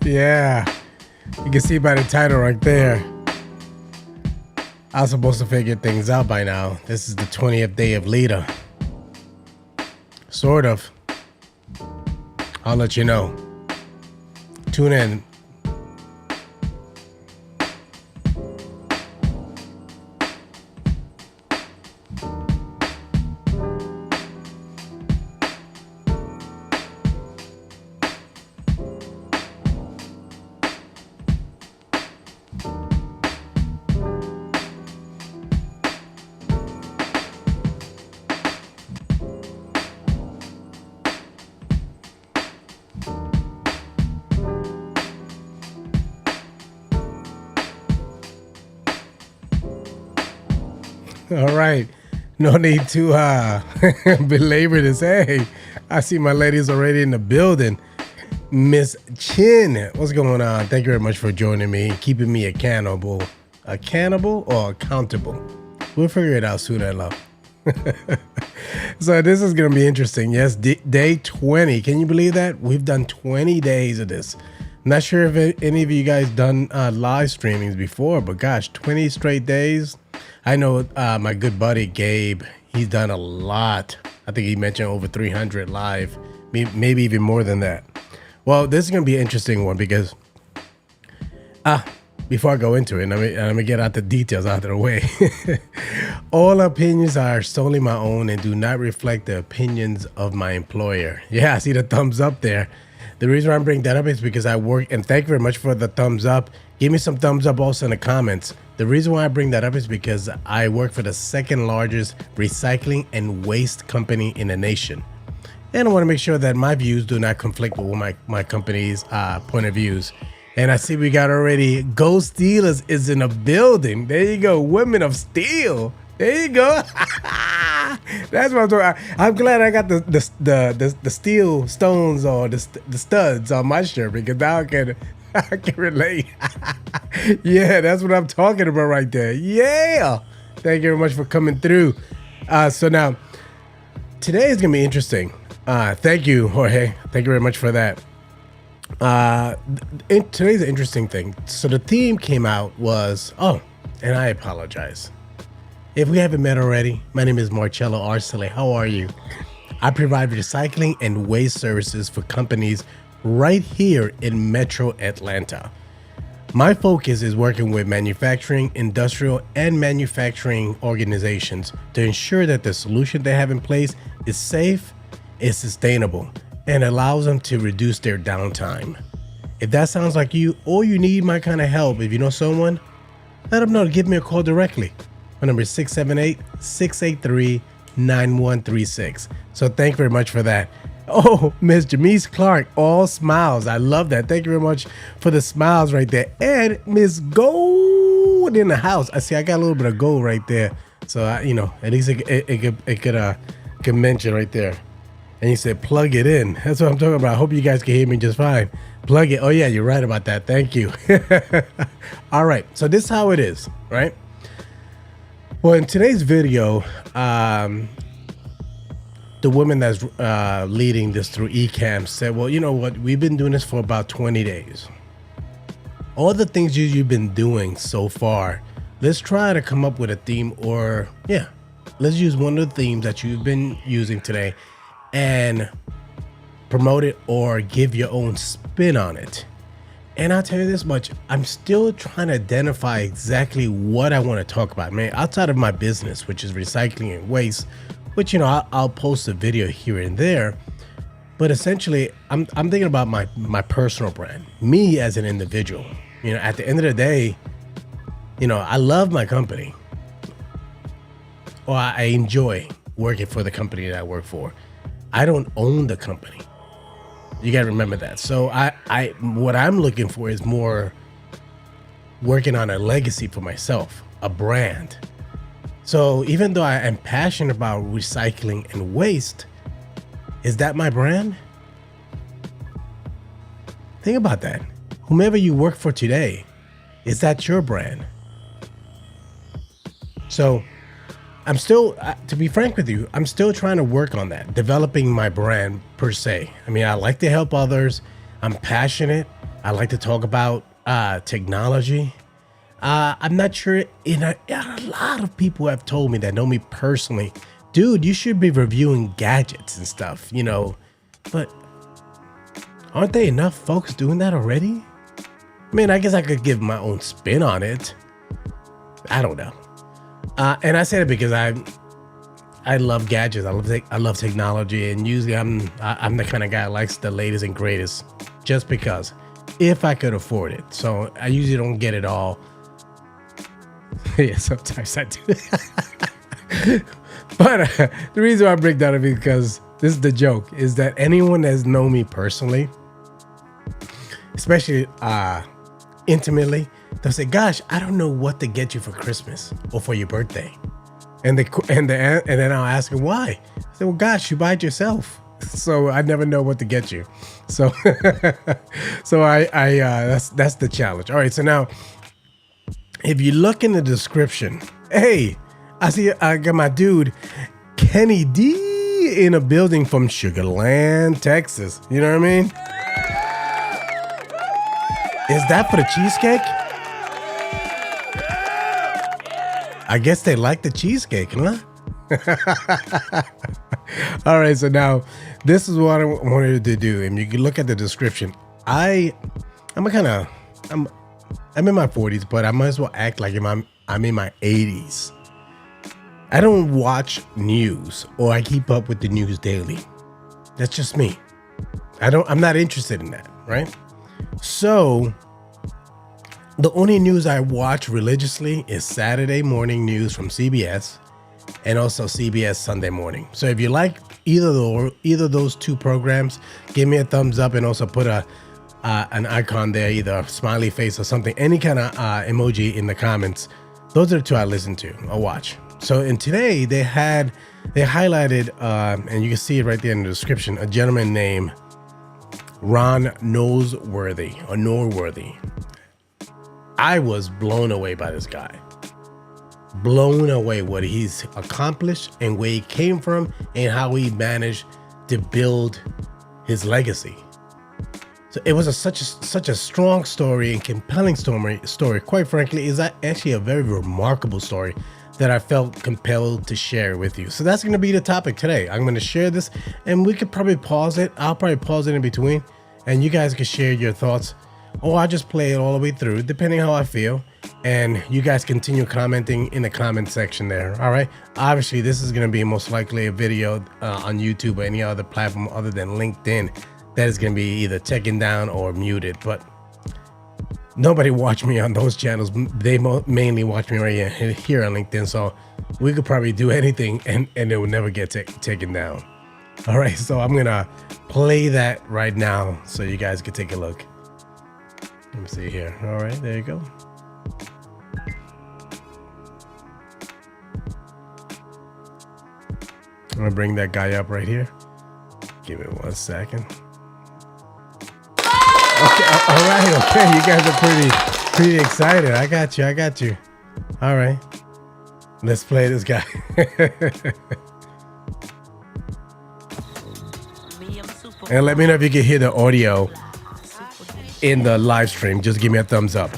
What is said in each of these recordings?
Yeah, you can see by the title right there. I was supposed to figure things out by now. This is the 20th day of LEDA. Sort of. I'll let you know. Tune in. All right. No need to belabor this. Hey, I see my ladies already in the building. Miss Chin, what's going on? Thank you very much for joining me, keeping me accountable. Accountable or accountable? We'll figure it out soon, I love. So this is going to be interesting. Yes, day 20. Can you believe that? We've done 20 days of this. Not sure if any of you guys done live streamings before, but gosh, 20 straight days. I know my good buddy Gabe, he's done a lot. I think he mentioned over 300 live, maybe even more than that. Well, this is going to be an interesting one because before I go into it, let me get out the details out of the way. All opinions are solely my own and do not reflect the opinions of my employer. Yeah, I see the thumbs up there. The reason why I'm bringing that up is because I work, and thank you very much for the thumbs up. Give me some thumbs up also in the comments. The reason why I bring that up is because I work for the second largest recycling and waste company in the nation. And I want to make sure that my views do not conflict with my company's point of views. And I see we got already Ghost Steelers is in the building. There you go, Women of Steel. There you go. That's what I'm talking about. I'm glad I got the steel stones or the studs on my shirt because now I can relate. Yeah, that's what I'm talking about right there. Yeah. Thank you very much for coming through. So now, today is going to be interesting. Thank you, Jorge. Thank you very much for that. Today's an interesting thing. So the theme came out was, and I apologize. If we haven't met already, my name is Marcello Arcele. How are you? I provide recycling and waste services for companies right here in Metro Atlanta. My focus is working with manufacturing, industrial, and manufacturing organizations to ensure that the solution they have in place is safe, is sustainable, and allows them to reduce their downtime. If that sounds like you or you need my kind of help, if you know someone, let them know to give me a call directly. My number is 678-683-9136. So thank you very much for that. Oh, Miss Jamise Clark, all smiles. I love that. Thank you very much for the smiles right there. And Miss Gold in the house. I see I got a little bit of gold right there. So, at least it could mention right there. And you said, plug it in. That's what I'm talking about. I hope you guys can hear me just fine. Plug it. Oh, yeah, you're right about that. Thank you. All right. So this is how it is, right? Well, in today's video, the woman that's leading this through eCam said, well, you know what? We've been doing this for about 20 days. All the things you've been doing so far, let's try to come up with a theme let's use one of the themes that you've been using today and promote it or give your own spin on it. And I'll tell you this much, I'm still trying to identify exactly what I want to talk about, man, outside of my business, which is recycling and waste, which, I'll post a video here and there. But essentially, I'm thinking about my personal brand, me as an individual. At the end of the day, I love my company. Or I enjoy working for the company that I work for. I don't own the company. You got to remember that. So what I'm looking for is more working on a legacy for myself, a brand. So even though I am passionate about recycling and waste, is that my brand? Think about that. Whomever you work for today, is that your brand? So I'm still, to be frank with you, I'm still trying to work on that, developing my brand per se. I mean, I like to help others. I'm passionate. I like to talk about technology. I'm not sure. A lot of people have told me that know me personally, dude, you should be reviewing gadgets and stuff, you know. But aren't there enough folks doing that already? I mean, I guess I could give my own spin on it. I don't know. And I say it because I love gadgets. I love technology, and usually I'm the kind of guy that likes the latest and greatest, just because, if I could afford it. So I usually don't get it all. Yeah, sometimes I do. But the reason why I break down is because this is the joke: is that anyone that's known me personally, especially intimately, they'll say, "Gosh, I don't know what to get you for Christmas or for your birthday." And then I'll ask her why. I say, well, gosh, you buy it yourself, so I never know what to get you. So, that's the challenge. All right, so now, if you look in the description, hey, I got my dude Kenny D in a building from Sugar Land, Texas. You know what I mean? Is that for the cheesecake? I guess they like the cheesecake, huh? All right, so now this is what I wanted to do, and you can look at the description. I'm in my 40s, but I might as well act like I'm in my 80s. I don't watch news or I keep up with the news daily. That's just me. I'm not interested in that, right? So the only news I watch religiously is Saturday morning news from CBS and also CBS Sunday Morning. So if you like either of those two programs, give me a thumbs up and also put an icon there, either a smiley face or something, any kind of emoji in the comments. Those are the two I listen to or watch. So in today they highlighted, and you can see it right there in the description, a gentleman named Ron Norsworthy or Norworthy. I was blown away by this guy. Blown away what he's accomplished and where he came from and how he managed to build his legacy. So it was such a strong story and compelling story. Quite frankly, is actually a very remarkable story that I felt compelled to share with you. So that's going to be the topic today. I'm going to share this, and we could probably pause it. I'll probably pause it in between, and you guys can share your thoughts. Or I'll just play it all the way through, depending how I feel. And you guys continue commenting in the comment section there. All right. Obviously, this is going to be most likely a video on YouTube or any other platform other than LinkedIn that is going to be either taken down or muted. But nobody watch me on those channels. They mainly watch me right here on LinkedIn. So we could probably do anything and it will never get taken down. All right. So I'm going to play that right now so you guys can take a look. Let me see here. All right, there you go. I'm gonna bring that guy up right here. Give me 1 second. Okay, all right, okay. You guys are pretty excited. I got you. All right, let's play this guy. And let me know if you can hear the audio in the live stream. Just give me a thumbs up.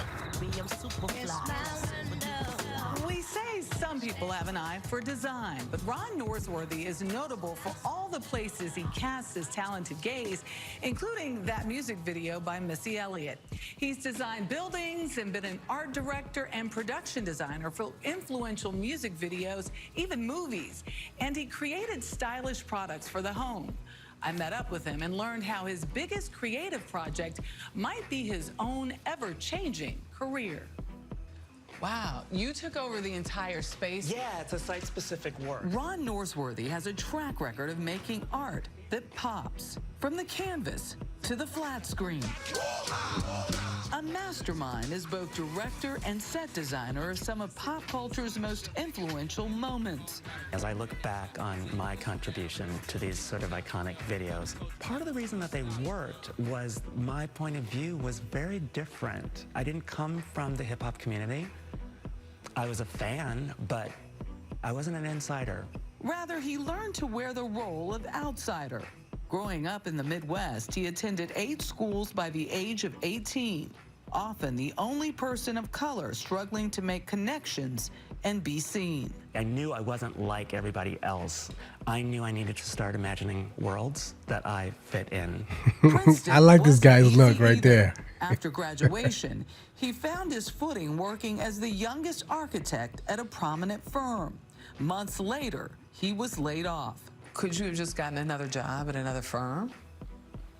We say some people have an eye for design, but Ron Norsworthy is notable for all the places he casts his talented gaze, including that music video by Missy Elliott. He's designed buildings and been an art director and production designer for influential music videos, even movies. And he created stylish products for the home. I met up with him and learned how his biggest creative project might be his own ever-changing career. Wow, you took over the entire space? Yeah, it's a site-specific work. Ron Norsworthy has a track record of making art that pops, from the canvas to the flat screen. A mastermind as both director and set designer of some of pop culture's most influential moments. As I look back on my contribution to these sort of iconic videos, part of the reason that they worked was my point of view was very different. I didn't come from the hip-hop community. I was a fan, but I wasn't an insider. Rather, he learned to wear the role of outsider. Growing up in the Midwest, he attended 8 schools by the age of 18, often the only person of color struggling to make connections and be seen. I knew I wasn't like everybody else. I knew I needed to start imagining worlds that I fit in. I like this guy's wasn't look easy right either. there. After graduation, he found his footing working as the youngest architect at a prominent firm. Months later, he was laid off. Could you have just gotten another job at another firm?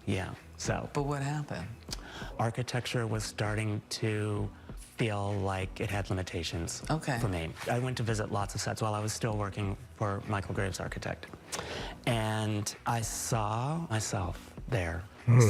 Yeah, so. But what happened? Architecture was starting to feel like it had limitations for me. I went to visit lots of sets while I was still working for Michael Graves Architect. And I saw myself there.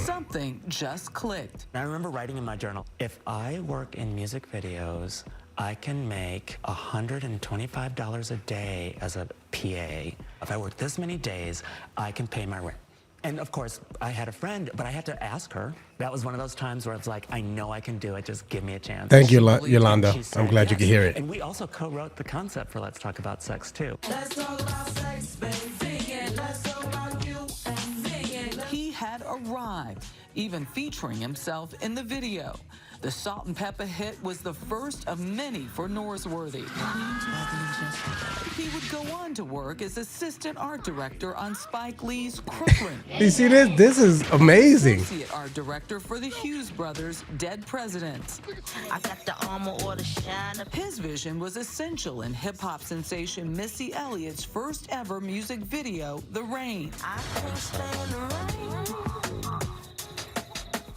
Something just clicked. I remember writing in my journal, if I work in music videos, I can make $125 a day as a PA. If I work this many days, I can pay my rent. And of course, I had a friend, but I had to ask her. That was one of those times where it's like, I know I can do it, just give me a chance. Thank you, Yolanda. Said, I'm glad you could hear it. And we also co-wrote the concept for Let's Talk About Sex, too. Let's talk about sex, baby. Let's talk about you and me. He had arrived, even featuring himself in the video. The Salt and Pepper hit was the first of many for Norsworthy. He would go on to work as assistant art director on Spike Lee's Crooklyn. You see this? This is amazing. Associate art director for the Hughes brothers' Dead Presidents. I got the armor or the shine. His vision was essential in hip-hop sensation Missy Elliott's first ever music video, The Rain. I can't stand the rain.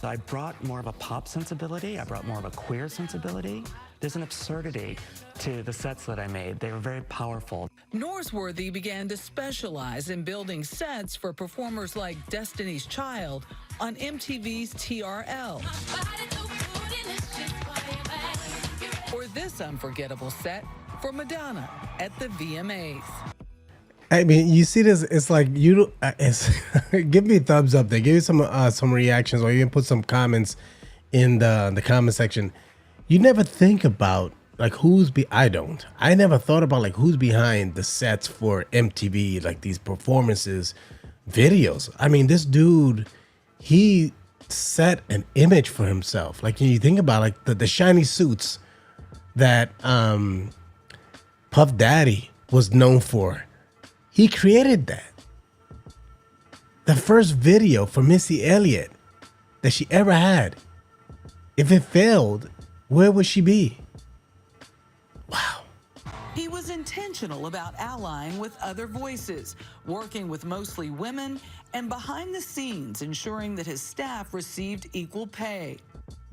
I brought more of a pop sensibility. I brought more of a queer sensibility. There's an absurdity to the sets that I made. They were very powerful. Norsworthy began to specialize in building sets for performers like Destiny's Child on MTV's TRL. Or this unforgettable set for Madonna at the VMAs. I mean, you see this? It's like you. It's give me a thumbs up there. Give me some reactions, or even put some comments in the comment section. You never think about like I don't. I never thought about like who's behind the sets for MTV, like these performances, videos. I mean, this dude, he set an image for himself. Like you think about like the shiny suits that Puff Daddy was known for. He created that. The first video for Missy Elliott that she ever had. If it failed, where would she be? Wow. He was intentional about allying with other voices, working with mostly women, and behind the scenes ensuring that his staff received equal pay.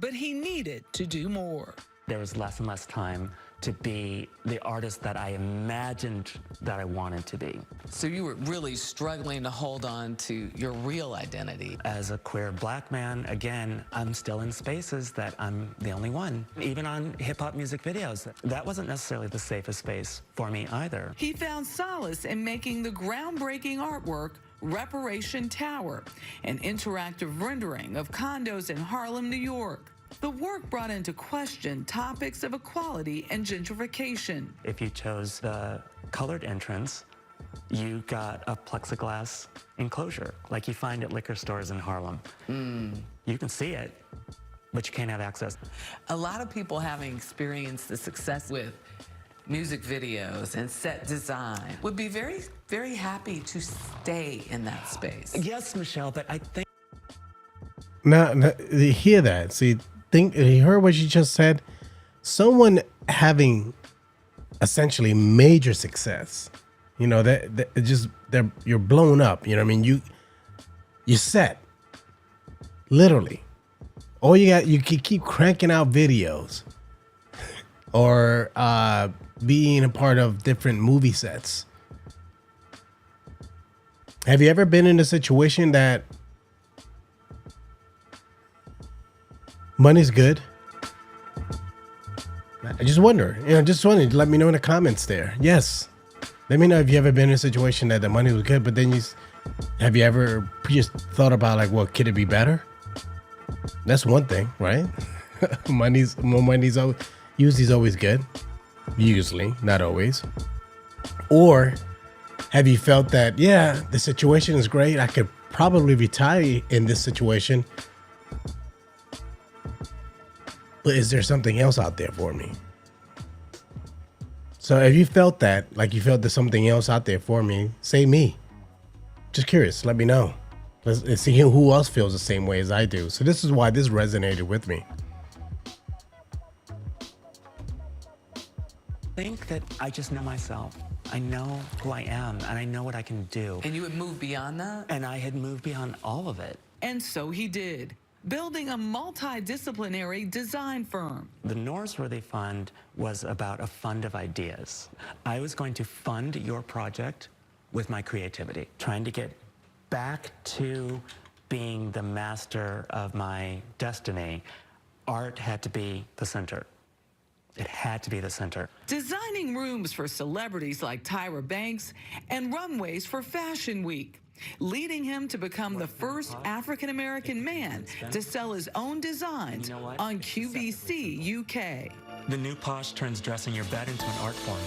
But he needed to do more. There was less and less time to be the artist that I imagined that I wanted to be. So you were really struggling to hold on to your real identity. As a queer black man, again, I'm still in spaces that I'm the only one. Even on hip-hop music videos, that wasn't necessarily the safest space for me either. He found solace in making the groundbreaking artwork Reparation Tower, an interactive rendering of condos in Harlem, New York. The work brought into question topics of equality and gentrification. If you chose the colored entrance, you got a plexiglass enclosure, like you find at liquor stores in Harlem. You can see it, but you can't have access. A lot of people having experienced the success with music videos and set design would be very, very happy to stay in that space. Yes, Michelle, but I think... Now, you hear that? See, you heard what she just said? Someone having essentially major success, you know, you're blown up. You know what I mean? You're set. Literally. All you can keep cranking out videos or being a part of different movie sets. Have you ever been in a situation that money's good? I just wonder, let me know in the comments there. Yes. Let me know if you ever been in a situation that the money was good, but then have you ever just thought about like, well, could it be better? That's one thing, right? More money's always good. Usually, not always. Or have you felt that, yeah, the situation is great. I could probably retire in this situation. But is there something else out there for me? So if you felt that, like you felt there's something else out there for me, say me. Just curious, let me know. Let's see who else feels the same way as I do. So this is why this resonated with me. I think that I just know myself. I know who I am, and I know what I can do. And you would move beyond that? And I had moved beyond all of it. And so he did, building a multidisciplinary design firm. The Norsworthy Fund was about a fund of ideas. I was going to fund your project with my creativity, trying to get back to being the master of my destiny. Art had to be the center. It had to be the center. Designing rooms for celebrities like Tyra Banks and runways for Fashion Week, leading him to become the first African-American man to sell his own designs on QVC UK. The new posh turns dressing your bed into an art form.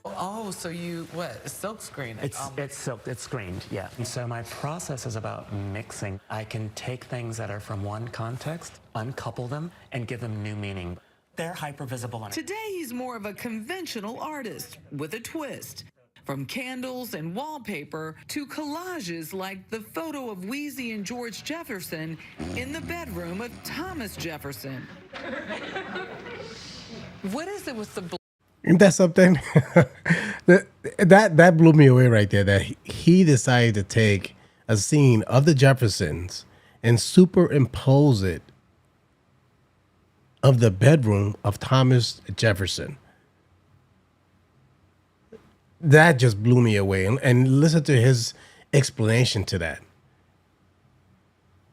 Oh, so you, what, silk screen it? It's silk, it's screened, yeah. And so my process is about mixing. I can take things that are from one context, uncouple them, and give them new meaning. They're hyper-visible on it. Today, he's more of a conventional artist with a twist. From candles and wallpaper to collages like the photo of Wheezy and George Jefferson in the bedroom of Thomas Jefferson. What is it with the Isn't that something? that blew me away right there. That he decided to take a scene of the Jeffersons and superimpose it of the bedroom of Thomas Jefferson. That just blew me away. And listen to his explanation to that.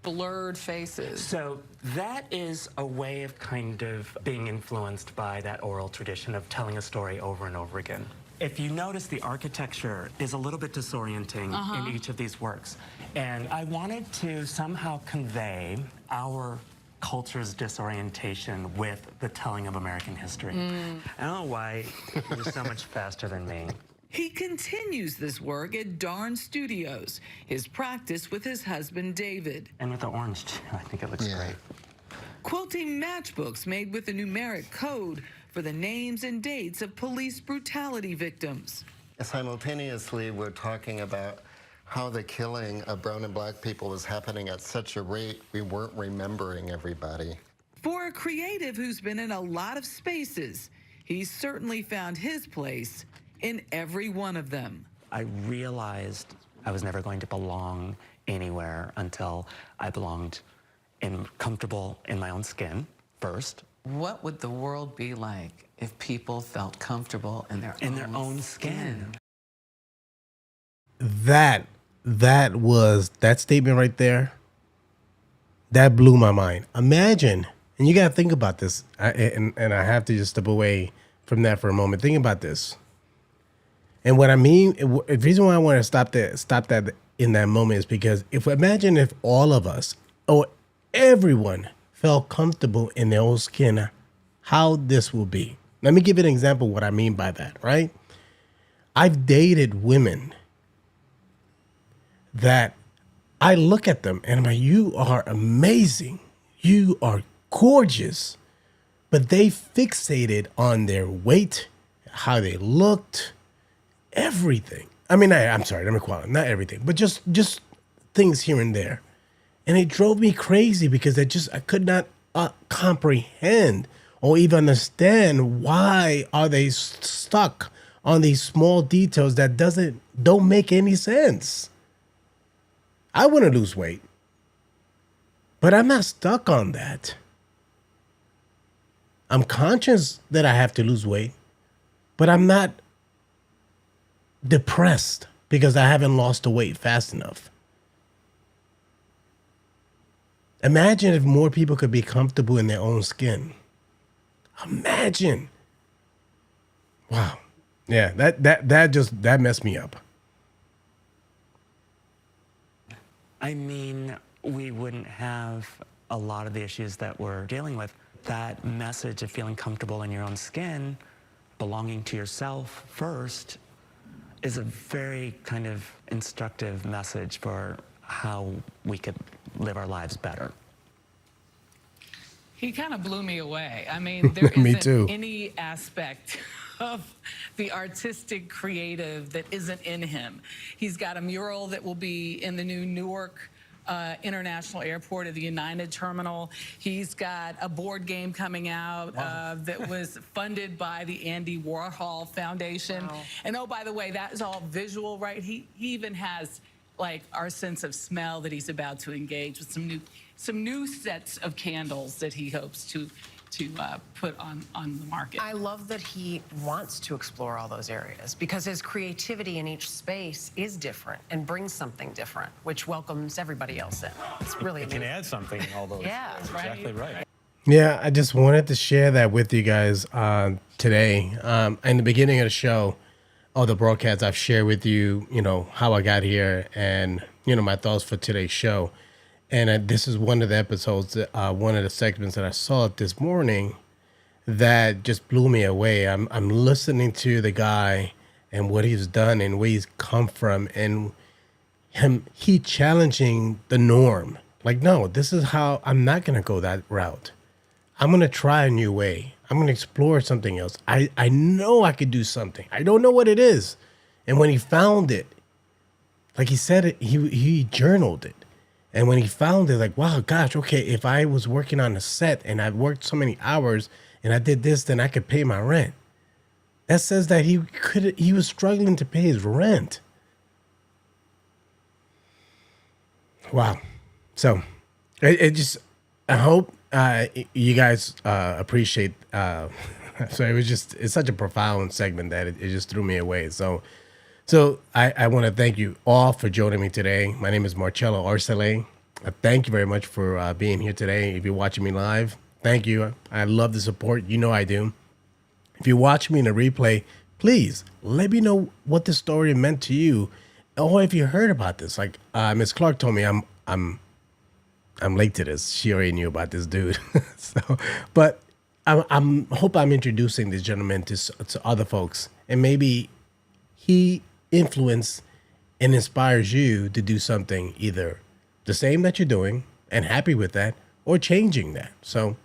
blurred faces? So that is a way of kind of being influenced by that oral tradition of telling a story over and over again. If you notice, the architecture is a little bit disorienting in each of these works. And I wanted to somehow convey our culture's disorientation with the telling of American history. I don't know why it was so much faster than me. He continues this work at Darn Studios, his practice with his husband, David. And with the orange, too, I think it looks great. Quilting matchbooks made with a numeric code for the names and dates of police brutality victims. Simultaneously, we're talking about how the killing of brown and black people was happening at such a rate we weren't remembering everybody. For a creative who's been in a lot of spaces, he's certainly found his place in every one of them. I realized I was never going to belong anywhere until I belonged comfortable in my own skin first. What would the world be like if people felt comfortable in their own skin? That statement right there, that blew my mind. Imagine, and you got to think about this, and I have to just step away from that for a moment. Think about this. And what I mean, the reason why I want to stop that in that moment is because imagine if all of us, or everyone, felt comfortable in their own skin, how this will be. Let me give you an example of what I mean by that, right? I've dated women that I look at them and I'm like, you are amazing. You are gorgeous. But they fixated on their weight, how they looked, everything. I mean, I'm sorry, let me call it, not everything, but just things here and there. And it drove me crazy because I could not comprehend or even understand why are they stuck on these small details that don't make any sense. I want to lose weight, but I'm not stuck on that. I'm conscious that I have to lose weight, but I'm not depressed because I haven't lost the weight fast enough. Imagine if more people could be comfortable in their own skin. Imagine. Wow. Yeah, that messed me up. I mean, we wouldn't have a lot of the issues that we're dealing with. That message of feeling comfortable in your own skin, belonging to yourself first, is a very kind of instructive message for how we could live our lives better. He kind of blew me away. I mean, there Me isn't too. any aspect of the artistic creative that isn't in him. He's got a mural that will be in the new Newark International Airport at the United Terminal. He's got a board game coming out that was funded by the Andy Warhol Foundation. Wow. And oh, by the way, that is all visual, right? He even has like our sense of smell that he's about to engage with some new sets of candles that he hopes to put on the market. I love that he wants to explore all those areas because his creativity in each space is different and brings something different, which welcomes everybody else in. It's really It can amazing. add something in all those. Yeah, That's right. exactly right. Yeah, I just wanted to share that with you guys today. In the beginning of the show, all the broadcasts, I've shared with you, how I got here and, my thoughts for today's show. And this is one of the episodes, one of the segments that I saw this morning that just blew me away. I'm listening to the guy and what he's done and where he's come from and he challenging the norm. Like, no, this is how I'm not going to go that route. I'm going to try a new way. I'm going to explore something else. I know I could do something. I don't know what it is. And when he found it, like he said it, he journaled it. And when he found it, like, wow, gosh, okay, if I was working on a set and I worked so many hours and I did this, then I could pay my rent. That says that he was struggling to pay his rent. Wow. So I hope you guys appreciate. So it's such a profound segment that it just threw me away. So I want to thank you all for joining me today. My name is Marcello Arcele. Thank you very much for being here today. If you're watching me live, thank you. I love the support. You know I do. If you watch me in a replay, please let me know what the story meant to you, or if you heard about this. Like Miss Clark told me, I'm late to this. She already knew about this dude. But I'm hope I'm introducing this gentleman to other folks, and maybe he influence and inspires you to do something either the same that you're doing and happy with that, or changing that. So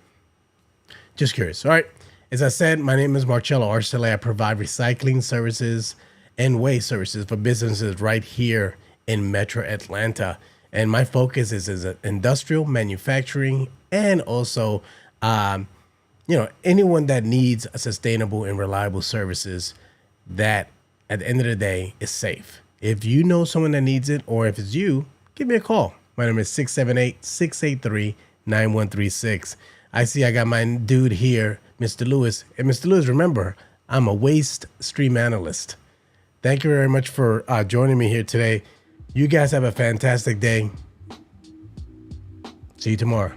just curious. All right. As I said, my name is Marcello Arcele. I provide recycling services and waste services for businesses right here in Metro Atlanta. And my focus is industrial manufacturing and also, anyone that needs a sustainable and reliable services that at the end of the day is safe. If you know someone that needs it, or if it's you, give me a call. My number is 678-683-9136. I see I got my dude here, Mr. Lewis. And Mr. Lewis, remember, I'm a waste stream analyst. Thank you very much for joining me here today. You guys have a fantastic day. See you tomorrow.